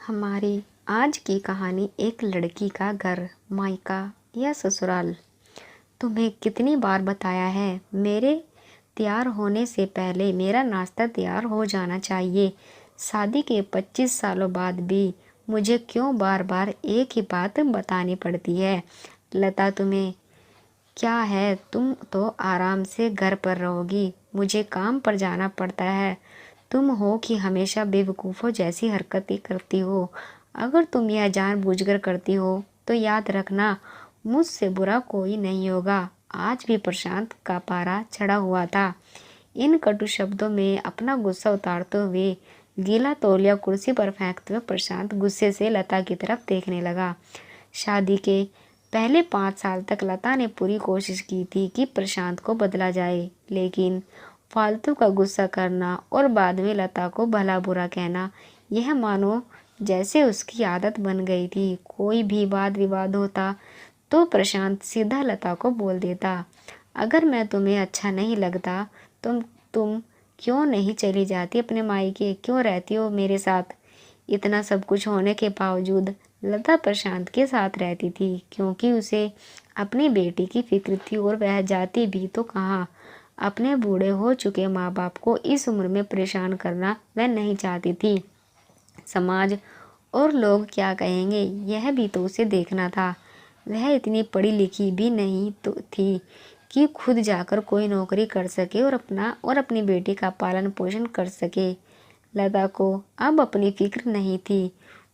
हमारी आज की कहानी एक लड़की का घर, मायका या ससुराल। तुम्हें कितनी बार बताया है, मेरे तैयार होने से पहले मेरा नाश्ता तैयार हो जाना चाहिए। शादी के 25 सालों बाद भी मुझे क्यों बार बार एक ही बात बतानी पड़ती है? लता, तुम्हें क्या है, तुम तो आराम से घर पर रहोगी, मुझे काम पर जाना पड़ता है। तुम हो कि हमेशा बेवकूफ़ों जैसी हरकतें करती हो। अगर तुम यह जानबूझकर करती हो तो याद रखना, मुझसे बुरा कोई नहीं होगा। आज भी प्रशांत का पारा चढ़ा हुआ था। इन कटु शब्दों में अपना गुस्सा उतारते हुए, गीला तौलिया कुर्सी पर फेंकते हुए प्रशांत गुस्से से लता की तरफ देखने लगा। शादी के पहले 5 साल तक लता ने पूरी कोशिश की थी कि प्रशांत को बदला जाए, लेकिन फालतू का गुस्सा करना और बाद में लता को भला बुरा कहना, यह मानो जैसे उसकी आदत बन गई थी। कोई भी वाद विवाद होता तो प्रशांत सीधा लता को बोल देता, अगर मैं तुम्हें अच्छा नहीं लगता तुम क्यों नहीं चली जाती अपने मायके, क्यों रहती हो मेरे साथ? इतना सब कुछ होने के बावजूद लता प्रशांत के साथ रहती थी, क्योंकि उसे अपनी बेटी की फिक्र थी और वह जाती भी तो कहाँ। अपने बूढ़े हो चुके माँ बाप को इस उम्र में परेशान करना वह नहीं चाहती थी। समाज और लोग क्या कहेंगे, यह भी तो उसे देखना था। वह इतनी पढ़ी लिखी भी नहीं तो थी कि खुद जाकर कोई नौकरी कर सके और अपनी बेटी का पालन पोषण कर सके। लता को अब अपनी फिक्र नहीं थी,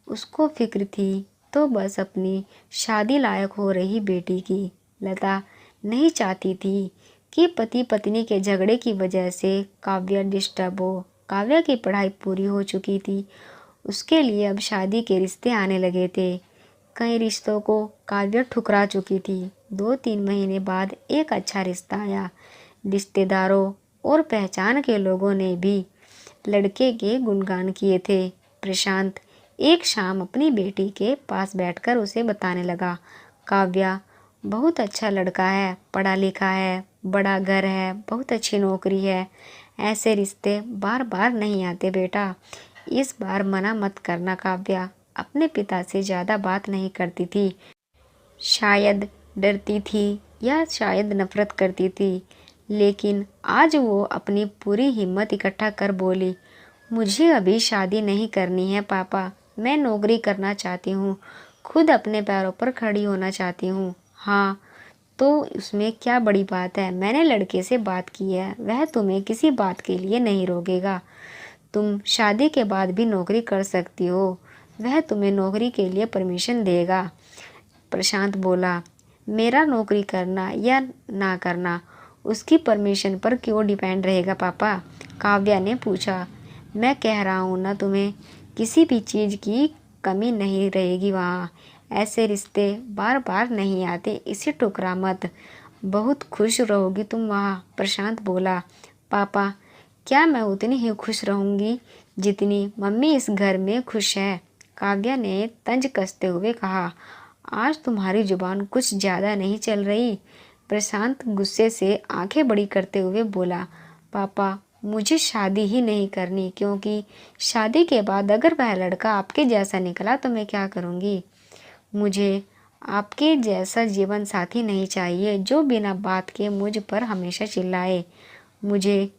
उसको फिक्र थी तो बस अपनी शादी लायक हो रही बेटी की। लता नहीं चाहती थी कि पति पत्नी के झगड़े की वजह से काव्या डिस्टर्ब हो। काव्या की पढ़ाई पूरी हो चुकी थी, उसके लिए अब शादी के रिश्ते आने लगे थे। कई रिश्तों को काव्या ठुकरा चुकी थी। 2-3 महीने बाद एक अच्छा रिश्ता आया। रिश्तेदारों और पहचान के लोगों ने भी लड़के के गुणगान किए थे। प्रशांत एक शाम अपनी बेटी के पास बैठकर उसे बताने लगा, काव्या बहुत अच्छा लड़का है, पढ़ा लिखा है, बड़ा घर है, बहुत अच्छी नौकरी है। ऐसे रिश्ते बार बार नहीं आते बेटा, इस बार मना मत करना। काव्या अपने पिता से ज़्यादा बात नहीं करती थी। शायद डरती थी या शायद नफरत करती थी, लेकिन आज वो अपनी पूरी हिम्मत इकट्ठा कर बोली, मुझे अभी शादी नहीं करनी है पापा, मैं नौकरी करना चाहती हूँ, खुद अपने पैरों पर खड़ी होना चाहती हूँ। हाँ, तो उसमें क्या बड़ी बात है? मैंने लड़के से बात की है, वह तुम्हें किसी बात के लिए नहीं रोकेगा। तुम शादी के बाद भी नौकरी कर सकती हो, वह तुम्हें नौकरी के लिए परमिशन देगा। प्रशांत बोला, मेरा नौकरी करना या ना करना उसकी परमिशन पर क्यों डिपेंड रहेगा पापा? काव्या ने पूछा। मैं कह रहा हूँ ना तुम्हें, किसी भी चीज़ की कमी नहीं रहेगी वहाँ। ऐसे रिश्ते बार बार नहीं आते, इसे ठुकरा मत, बहुत खुश रहोगी तुम वहाँ। प्रशांत बोला, पापा क्या मैं उतनी ही खुश रहूँगी जितनी मम्मी इस घर में खुश है? काव्या ने तंज कसते हुए कहा, आज तुम्हारी जुबान कुछ ज़्यादा नहीं चल रही? प्रशांत गुस्से से आंखें बड़ी करते हुए बोला, पापा मुझे शादी ही नहीं करनी, क्योंकि शादी के बाद अगर वह लड़का आपके जैसा निकला तो मैं क्या करूँगी? मुझे आपके जैसा जीवन साथी नहीं चाहिए जो बिना बात के मुझ पर हमेशा चिल्लाए। मुझे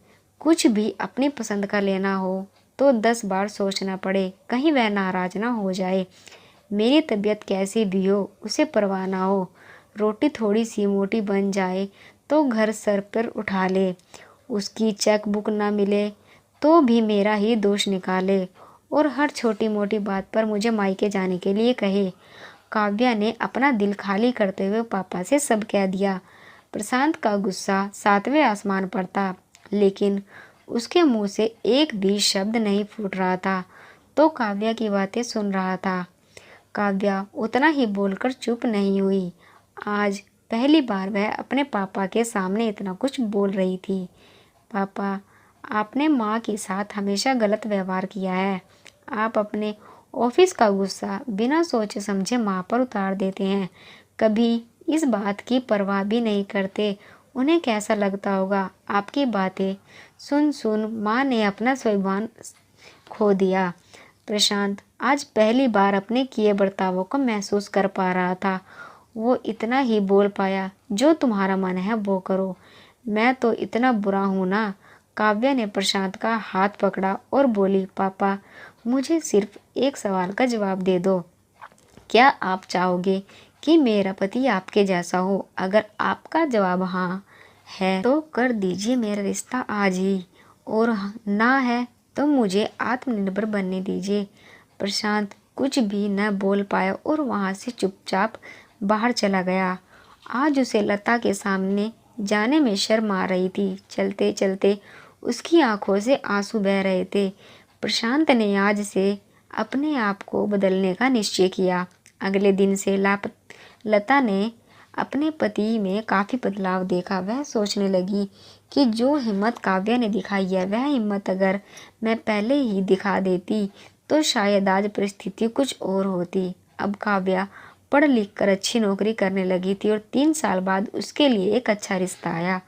कुछ भी अपनी पसंद का लेना हो तो 10 बार सोचना पड़े, कहीं वह नाराज ना हो जाए। मेरी तबीयत कैसी भी हो उसे परवाह ना हो, रोटी थोड़ी सी मोटी बन जाए तो घर सर पर उठा ले, उसकी चेक बुक ना मिले तो भी मेरा ही दोष निकाले और हर छोटी मोटी बात पर मुझे मायके जाने के लिए कहे। काव्या ने अपना दिल खाली करते हुए पापा से सब कह दिया। प्रशांत का गुस्सा 7वें आसमान पर था, लेकिन उसके मुंह से एक भी शब्द नहीं फूट रहा था, तो काव्या की बातें सुन रहा था। काव्या उतना ही बोलकर चुप नहीं हुई। आज पहली बार वह अपने पापा के सामने इतना कुछ बोल रही थी। पापा, आपने माँ के साथ हमेशा गलत व्यवहार किया है। आप अपने ऑफिस का गुस्सा बिना सोचे समझे माँ पर उतार देते हैं, कभी इस बात की परवाह भी नहीं करते उन्हें कैसा लगता होगा। आपकी बातें सुन सुन माँ ने अपना स्वाभिमान खो दिया। प्रशांत आज पहली बार अपने किए बर्तावों को महसूस कर पा रहा था। वो इतना ही बोल पाया, जो तुम्हारा मन है वो करो। मैं तो इतना बुरा हूँ ना। काव्या ने प्रशांत का हाथ पकड़ा और बोली, पापा मुझे सिर्फ एक सवाल का जवाब दे दो। क्या आप चाहोगे कि मेरा पति आपके जैसा हो? अगर आपका जवाब हाँ है तो कर दीजिए मेरा रिश्ता आज ही, और ना है तो मुझे आत्मनिर्भर बनने दीजिए। प्रशांत कुछ भी न बोल पाया और वहाँ से चुपचाप बाहर चला गया। आज उसे लता के सामने जाने में शर्म आ रही थी। चलते चलते उसकी आंखों से आंसू बह रहे थे। प्रशांत ने आज से अपने आप को बदलने का निश्चय किया। अगले दिन से लता ने अपने पति में काफ़ी बदलाव देखा। वह सोचने लगी कि जो हिम्मत काव्या ने दिखाई है, वह हिम्मत अगर मैं पहले ही दिखा देती तो शायद आज परिस्थिति कुछ और होती। अब काव्या पढ़ लिख कर अच्छी नौकरी करने लगी थी और 3 साल बाद उसके लिए एक अच्छा रिश्ता आया।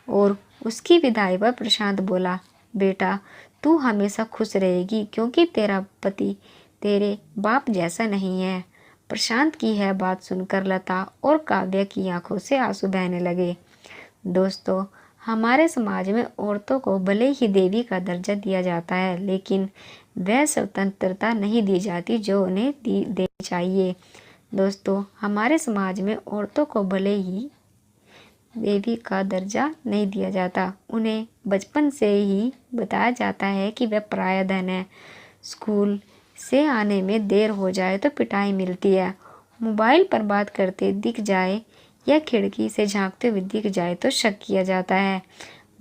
और उसकी विदाई पर प्रशांत बोला, बेटा तू हमेशा खुश रहेगी क्योंकि तेरा पति तेरे बाप जैसा नहीं है। प्रशांत की यह बात सुनकर लता और काव्या की आंखों से आंसू बहने लगे। दोस्तों, हमारे समाज में औरतों को भले ही देवी का दर्जा दिया जाता है, लेकिन वह स्वतंत्रता नहीं दी जाती जो उन्हें देनी चाहिए। दोस्तों, हमारे समाज में औरतों को भले ही देवी का दर्जा नहीं दिया जाता, उन्हें बचपन से ही बताया जाता है कि वह पराया धन है। स्कूल से आने में देर हो जाए तो पिटाई मिलती है, मोबाइल पर बात करते दिख जाए या खिड़की से झांकते हुए दिख जाए तो शक किया जाता है।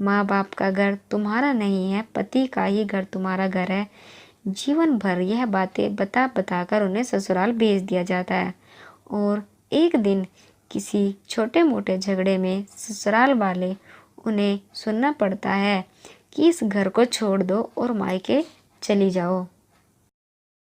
माँ बाप का घर तुम्हारा नहीं है, पति का ही घर तुम्हारा घर है। जीवन भर यह बातें बता बता कर उन्हें ससुराल भेज दिया जाता है, और एक दिन किसी छोटे मोटे झगड़े में ससुराल वाले उन्हें सुनना पड़ता है कि इस घर को छोड़ दो और मायके चली जाओ।